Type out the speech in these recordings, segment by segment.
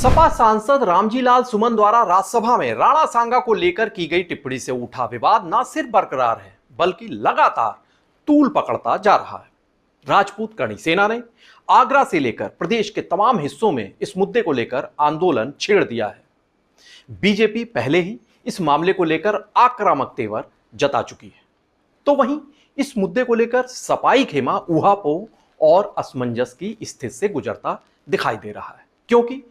सपा सांसद रामजी लाल सुमन द्वारा राज्यसभा में राणा सांगा को लेकर की गई टिप्पणी से उठा विवाद न सिर्फ बरकरार है बल्कि लगातार तूल पकड़ता जा रहा है। राजपूत करणी सेना ने आगरा से लेकर प्रदेश के तमाम हिस्सों में इस मुद्दे को लेकर आंदोलन छेड़ दिया है। बीजेपी पहले ही इस मामले को लेकर आक्रामक तेवर जता चुकी है, तो वहीं इस मुद्दे को लेकर सपाई खेमा ऊहापोह और असमंजस की स्थिति से गुजरता दिखाई दे रहा है, क्योंकि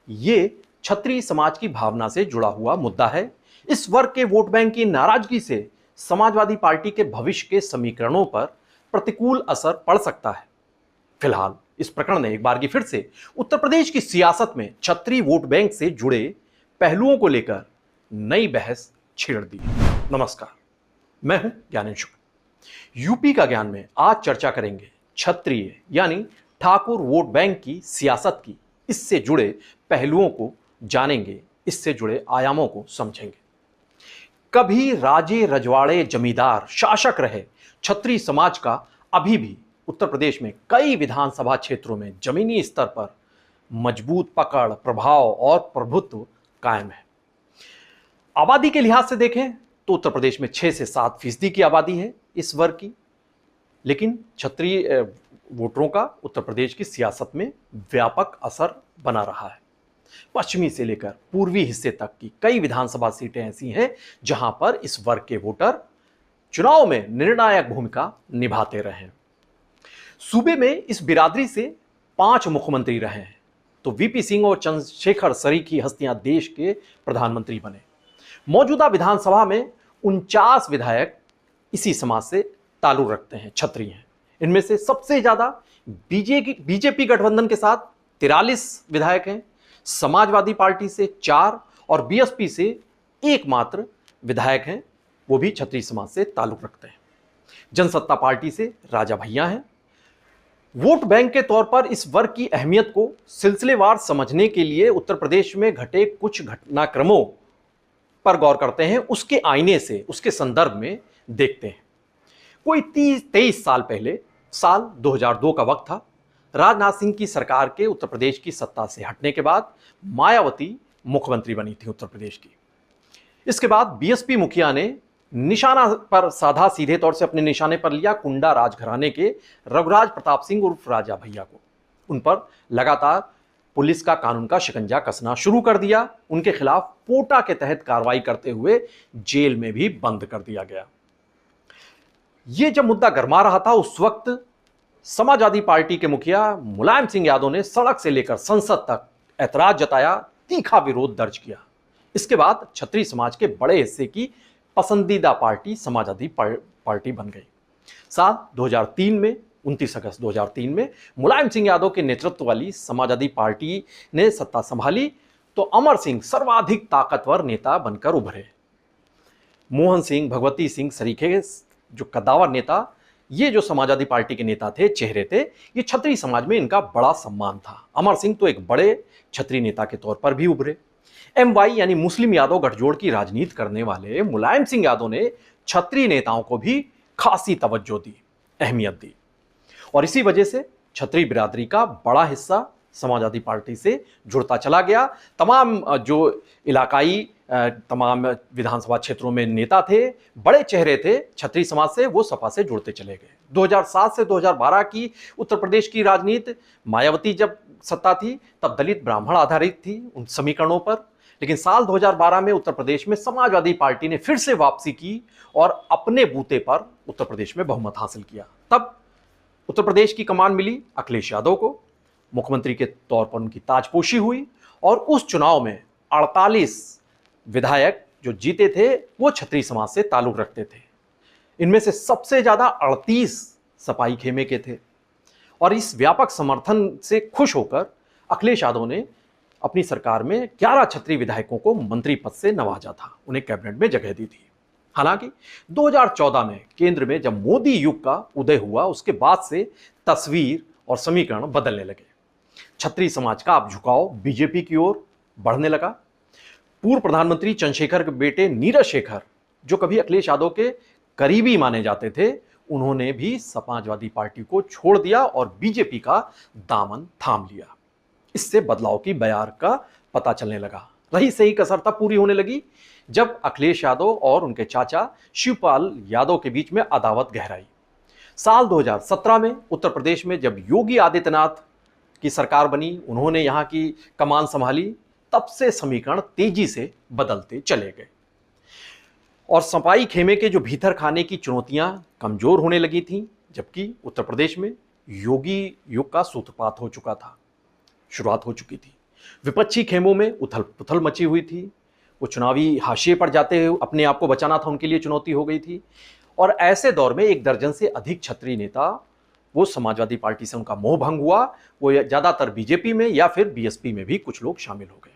ये क्षत्रिय समाज की भावना से जुड़ा हुआ मुद्दा है। इस वर्ग के वोट बैंक की नाराजगी से समाजवादी पार्टी के भविष्य के समीकरणों पर प्रतिकूल असर पड़ सकता है। फिलहाल इस प्रकरण ने एक बार की फिर से उत्तर प्रदेश की सियासत में क्षत्रिय वोट बैंक से जुड़े पहलुओं को लेकर नई बहस छेड़ दी है। नमस्कार, मैं हूं ज्ञानेश। यूपी का ज्ञान में आज चर्चा करेंगे क्षत्रिय यानी ठाकुर वोट बैंक की सियासत की, इससे जुड़े पहलुओं को जानेंगे, इससे जुड़े आयामों को समझेंगे। कभी राजे रजवाड़े जमींदार शासक रहे क्षत्रिय समाज का अभी भी उत्तर प्रदेश में कई विधानसभा क्षेत्रों में जमीनी स्तर पर मजबूत पकड़, प्रभाव और प्रभुत्व कायम है। आबादी के लिहाज से देखें तो उत्तर प्रदेश में 6 से 7% की आबादी है इस वर्ग की, लेकिन क्षत्रिय वोटरों का उत्तर प्रदेश की सियासत में व्यापक असर बना रहा है। पश्चिमी से लेकर पूर्वी हिस्से तक की कई विधानसभा सीटें ऐसी हैं जहां पर इस वर्ग के वोटर चुनाव में निर्णायक भूमिका निभाते रहे हैं। सूबे में इस बिरादरी से 5 मुख्यमंत्री रहे हैं, तो वीपी सिंह और चंद्रशेखर सरीखी हस्तियां देश के प्रधानमंत्री बने। मौजूदा विधानसभा में 49 विधायक इसी समाज से ताल्लुक रखते हैं, क्षत्रिय हैं। इनमें से सबसे ज्यादा बीजेपी गठबंधन के साथ 43 विधायक हैं, समाजवादी पार्टी से 4 और बीएसपी से एकमात्र विधायक हैं, वो भी क्षत्रिय समाज से ताल्लुक रखते हैं। जनसत्ता पार्टी से राजा भैया हैं। वोट बैंक के तौर पर इस वर्ग की अहमियत को सिलसिलेवार समझने के लिए उत्तर प्रदेश में घटे कुछ घटनाक्रमों पर गौर करते हैं, उसके आईने से, उसके संदर्भ में देखते हैं। कोई 23 साल पहले, साल 2002 का वक्त था। राजनाथ सिंह की सरकार के उत्तर प्रदेश की सत्ता से हटने के बाद मायावती मुख्यमंत्री बनी थी उत्तर प्रदेश की। इसके बाद बीएसपी मुखिया ने निशाना पर साधा, सीधे तौर से अपने निशाने पर लिया कुंडा राजघराने के रघुराज प्रताप सिंह उर्फ राजा भैया को। उन पर लगातार पुलिस का कानून का शिकंजा कसना शुरू कर दिया। उनके खिलाफ पोटा के तहत कार्रवाई करते हुए जेल में भी बंद कर दिया गया। यह जब मुद्दा गरमा रहा था, उस वक्त समाजवादी पार्टी के मुखिया मुलायम सिंह यादव ने सड़क से लेकर संसद तक ऐतराज जताया, तीखा विरोध दर्ज किया। इसके बाद क्षत्रिय समाज के बड़े हिस्से की पसंदीदा पार्टी समाजवादी पार्टी बन गई। साल 2003 में 29 अगस्त 2003 में मुलायम सिंह यादव के नेतृत्व वाली समाजवादी पार्टी ने सत्ता संभाली तो अमर सिंह सर्वाधिक ताकतवर नेता बनकर उभरे। मोहन सिंह, भगवती सिंह सरीखे जो कद्दावर नेता, ये जो समाजवादी पार्टी के नेता थे, चेहरे थे, ये क्षत्रिय समाज में इनका बड़ा सम्मान था। अमर सिंह तो एक बड़े क्षत्रिय नेता के तौर पर भी उभरे। एमवाई यानी मुस्लिम यादव गठजोड़ की राजनीति करने वाले मुलायम सिंह यादव ने क्षत्रिय नेताओं को भी खासी तवज्जो दी, अहमियत दी, और इसी वजह से क्षत्रिय बिरादरी का बड़ा हिस्सा समाजवादी पार्टी से जुड़ता चला गया। तमाम जो इलाकाई तमाम विधानसभा क्षेत्रों में नेता थे, बड़े चेहरे थे क्षत्रिय समाज से, वो सपा से जुड़ते चले गए। 2007 से 2012 की उत्तर प्रदेश की राजनीति, मायावती जब सत्ता थी तब दलित ब्राह्मण आधारित थी उन समीकरणों पर, लेकिन साल 2012 में उत्तर प्रदेश में समाजवादी पार्टी ने फिर से वापसी की और अपने बूते पर उत्तर प्रदेश में बहुमत हासिल किया। तब उत्तर प्रदेश की कमान मिली अखिलेश यादव को, मुख्यमंत्री के तौर पर उनकी ताजपोशी हुई और उस चुनाव में 48 विधायक जो जीते थे वो क्षत्रिय समाज से ताल्लुक रखते थे। इनमें से सबसे ज्यादा 38 सपाई खेमे के थे, और इस व्यापक समर्थन से खुश होकर अखिलेश यादव ने अपनी सरकार में 11 क्षत्रिय विधायकों को मंत्री पद से नवाजा था, उन्हें कैबिनेट में जगह दी थी। हालांकि 2014 में केंद्र में जब मोदी युग का उदय हुआ, उसके बाद से तस्वीर और समीकरण बदलने लगे। क्षत्रिय समाज का अब झुकाव बीजेपी की ओर बढ़ने लगा। पूर्व प्रधानमंत्री चंद्रशेखर के बेटे नीरज शेखर, जो कभी अखिलेश यादव के करीबी माने जाते थे, उन्होंने भी समाजवादी पार्टी को छोड़ दिया और बीजेपी का दामन थाम लिया। इससे बदलाव की बयार का पता चलने लगा। रही सही कसर तब पूरी होने लगी जब अखिलेश यादव और उनके चाचा शिवपाल यादव के बीच में अदावत गहराई। साल 2017 में उत्तर प्रदेश में जब योगी आदित्यनाथ की सरकार बनी, उन्होंने यहां की कमान संभाली, तब से समीकरण तेजी से बदलते चले गए और सपाई खेमे के जो भीतर खाने की चुनौतियां कमजोर होने लगी थीं, जबकि उत्तर प्रदेश में योगी युग का सूत्रपात हो चुका था, शुरुआत हो चुकी थी। विपक्षी खेमों में उथल पुथल मची हुई थी। वो चुनावी हाशिए पर जाते हुए अपने आप को बचाना था, उनके लिए चुनौती हो गई थी। और ऐसे दौर में एक दर्जन से अधिक क्षत्रिय नेता, वो समाजवादी पार्टी से उनका मोह भंग हुआ, वो ज्यादातर बीजेपी में या फिर बीएसपी में भी कुछ लोग शामिल हो गए।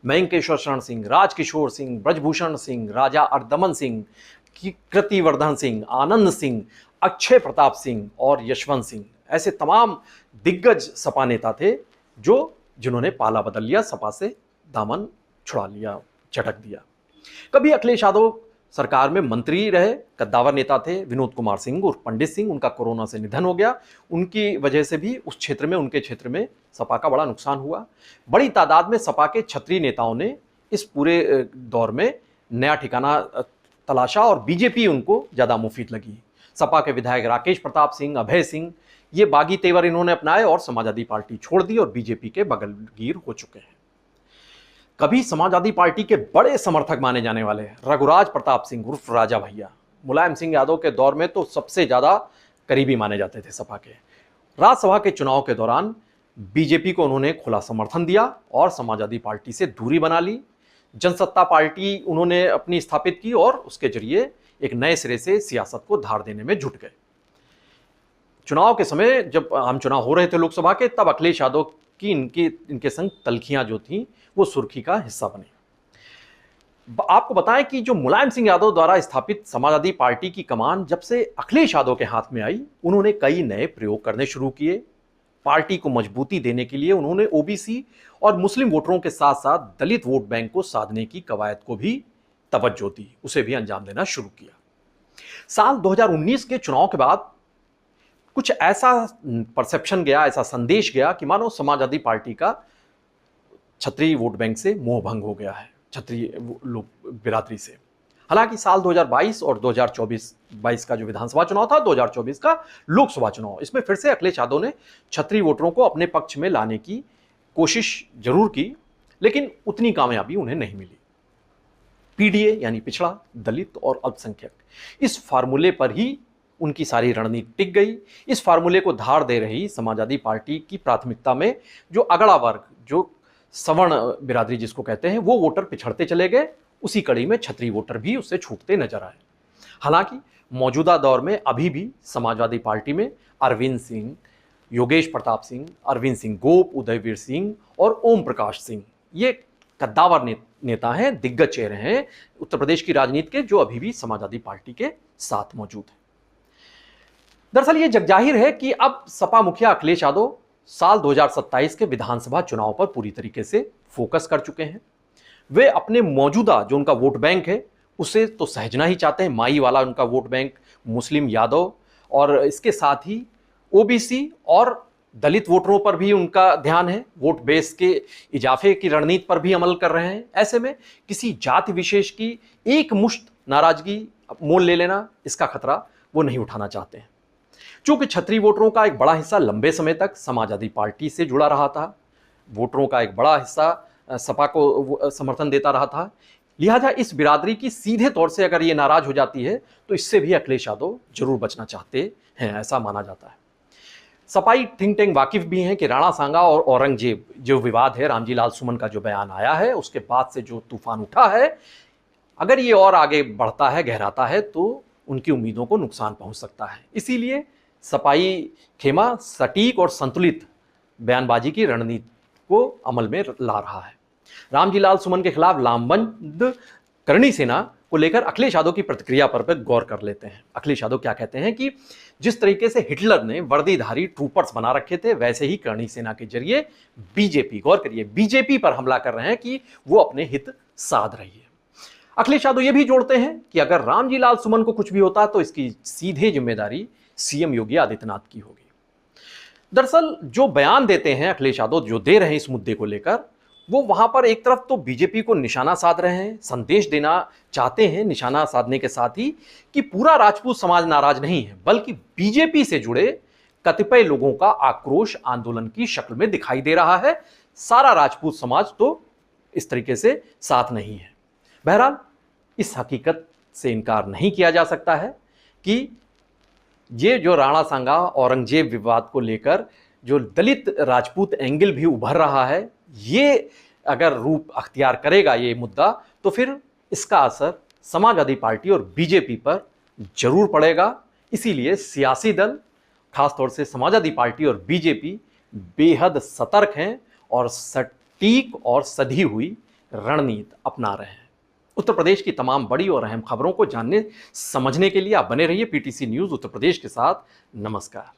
मयंकेश्वर शरण सिंह, राजकिशोर सिंह, ब्रजभूषण सिंह, राजा अर्दमन सिंह, कृतिवर्धन सिंह, आनंद सिंह, अक्षय प्रताप सिंह और यशवंत सिंह, ऐसे तमाम दिग्गज सपा नेता थे जिन्होंने पाला बदल लिया, सपा से दामन छुड़ा लिया, झटक दिया। कभी अखिलेश यादव सरकार में मंत्री रहे, कद्दावर नेता थे विनोद कुमार सिंह और पंडित सिंह, उनका कोरोना से निधन हो गया। उनकी वजह से भी उस क्षेत्र में, उनके क्षेत्र में सपा का बड़ा नुकसान हुआ। बड़ी तादाद में सपा के क्षत्रिय नेताओं ने इस पूरे दौर में नया ठिकाना तलाशा और बीजेपी उनको ज्यादा मुफीद लगी। सपा के विधायक राकेश प्रताप सिंह, अभय सिंह, ये बागी तेवर इन्होंने अपनाए और समाजवादी पार्टी छोड़ दी और बीजेपी के बगलगीर हो चुके हैं। कभी समाजवादी पार्टी के बड़े समर्थक माने जाने वाले रघुराज प्रताप सिंह उर्फ राजा भैया, मुलायम सिंह यादव के दौर में तो सबसे ज्यादा करीबी माने जाते थे सपा के। राज्यसभा के चुनाव के दौरान बीजेपी को उन्होंने खुला समर्थन दिया और समाजवादी पार्टी से दूरी बना ली। जनसत्ता पार्टी उन्होंने अपनी स्थापित की और उसके जरिए एक नए सिरे से सियासत को धार देने में जुट गए। चुनाव के समय जब आम चुनाव हो रहे थे लोकसभा के, तब अखिलेश यादव की इनके संग तलखियां जो थी वो सुर्खी का हिस्सा बनी। आपको बताएं कि जो मुलायम सिंह यादव द्वारा स्थापित समाजवादी पार्टी की कमान जब से अखिलेश यादव के हाथ में आई, उन्होंने कई नए प्रयोग करने शुरू किए। पार्टी को मजबूती देने के लिए उन्होंने ओबीसी और मुस्लिम वोटरों के साथ साथ दलित वोट बैंक को साधने की कवायद को भी तवज्जो दी, उसे भी अंजाम देना शुरू किया। साल 2019 के चुनाव के बाद कुछ ऐसा परसेप्शन गया, ऐसा संदेश गया कि मानो समाजवादी पार्टी का क्षत्रिय वोट बैंक से मोह भंग हो गया है, क्षत्रिय लोग बिरादरी से। हालांकि साल 2022 और 2024 का जो विधानसभा चुनाव था, 2024 का लोकसभा चुनाव, इसमें फिर से अखिलेश यादव ने क्षत्रिय वोटरों को अपने पक्ष में लाने की कोशिश जरूर की, लेकिन उतनी कामयाबी उन्हें नहीं मिली। पीडीए यानी पिछड़ा, दलित और अल्पसंख्यक, इस फार्मूले पर ही उनकी सारी रणनीति टिक गई। इस फार्मूले को धार दे रही समाजवादी पार्टी की प्राथमिकता में जो अगड़ा वर्ग, जो सवर्ण बिरादरी जिसको कहते हैं, वो वोटर पिछड़ते चले गए। उसी कड़ी में क्षत्रिय वोटर भी उससे छूटते नजर आए। हालांकि मौजूदा दौर में अभी भी समाजवादी पार्टी में अरविंद सिंह, योगेश प्रताप सिंह, अरविंद सिंह गोप, उदयवीर सिंह और ओम प्रकाश सिंह, ये कद्दावर नेता हैं, दिग्गज चेहरे हैं उत्तर प्रदेश की राजनीति के, जो अभी भी समाजवादी पार्टी के साथ मौजूद हैं। दरअसल ये जगजाहिर है कि अब सपा मुखिया अखिलेश यादव साल 2027 के विधानसभा चुनाव पर पूरी तरीके से फोकस कर चुके हैं। वे अपने मौजूदा जो उनका वोट बैंक है उसे तो सहेजना ही चाहते हैं, माई वाला उनका वोट बैंक मुस्लिम यादव, और इसके साथ ही ओबीसी और दलित वोटरों पर भी उनका ध्यान है। वोट बेस के इजाफे की रणनीति पर भी अमल कर रहे हैं। ऐसे में किसी जाति विशेष की एक मुश्त नाराजगी मोल ले लेना, इसका खतरा वो नहीं उठाना चाहते हैं। चूंकि क्षत्रिय वोटरों का एक बड़ा हिस्सा लंबे समय तक समाजवादी पार्टी से जुड़ा रहा था, वोटरों का एक बड़ा हिस्सा सपा को समर्थन देता रहा था, लिहाजा इस बिरादरी की सीधे तौर से अगर ये नाराज हो जाती है तो इससे भी अखिलेश यादव जरूर बचना चाहते हैं, ऐसा माना जाता है। सपाई थिंक टैंक वाकिफ भी हैं कि राणा सांगा और औरंगजेब जो विवाद है, रामजी लाल सुमन का जो बयान आया है उसके बाद से जो तूफान उठा है, अगर ये और आगे बढ़ता है, गहराता है, तो उनकी उम्मीदों को नुकसान पहुंच सकता है। इसीलिए सपाई खेमा सटीक और संतुलित बयानबाजी की रणनीति को अमल में ला रहा है। रामजी लाल सुमन के खिलाफ लामबंद करणी सेना को लेकर अखिलेश यादव की प्रतिक्रिया पर गौर कर लेते हैं। अखिलेश यादव क्या कहते हैं कि जिस तरीके से हिटलर ने वर्दीधारी ट्रूपर्स बना रखे थे, वैसे ही करणी सेना के जरिए बीजेपी, गौर करिए, बीजेपी पर हमला कर रहे हैं कि वो अपने हित साध रही है। अखिलेश यादव ये भी जोड़ते हैं कि अगर रामजी लाल सुमन को कुछ भी होता तो इसकी सीधे जिम्मेदारी सीएम योगी आदित्यनाथ की होगी। दरअसल जो बयान देते हैं अखिलेश यादव, जो दे रहे हैं इस मुद्दे को लेकर, वो वहां पर एक तरफ तो बीजेपी को निशाना साध रहे हैं, संदेश देना चाहते हैं निशाना साधने के साथ ही कि पूरा राजपूत समाज नाराज नहीं है, बल्कि बीजेपी से जुड़े कतिपय लोगों का आक्रोश आंदोलन की शक्ल में दिखाई दे रहा है। सारा राजपूत समाज तो इस तरीके से साथ नहीं है। बहरहाल इस हकीकत से इनकार नहीं किया जा सकता है कि ये जो राणा सांगा औरंगजेब विवाद को लेकर जो दलित राजपूत एंगल भी उभर रहा है, ये अगर रूप अख्तियार करेगा ये मुद्दा, तो फिर इसका असर समाजवादी पार्टी और बीजेपी पर जरूर पड़ेगा। इसीलिए सियासी दल, खासतौर से समाजवादी पार्टी और बीजेपी बेहद सतर्क हैं और सटीक और सधी हुई रणनीति अपना रहे हैं। उत्तर प्रदेश की तमाम बड़ी और अहम खबरों को जानने समझने के लिए आप बने रहिए पीटीसी न्यूज़ उत्तर प्रदेश के साथ। नमस्कार।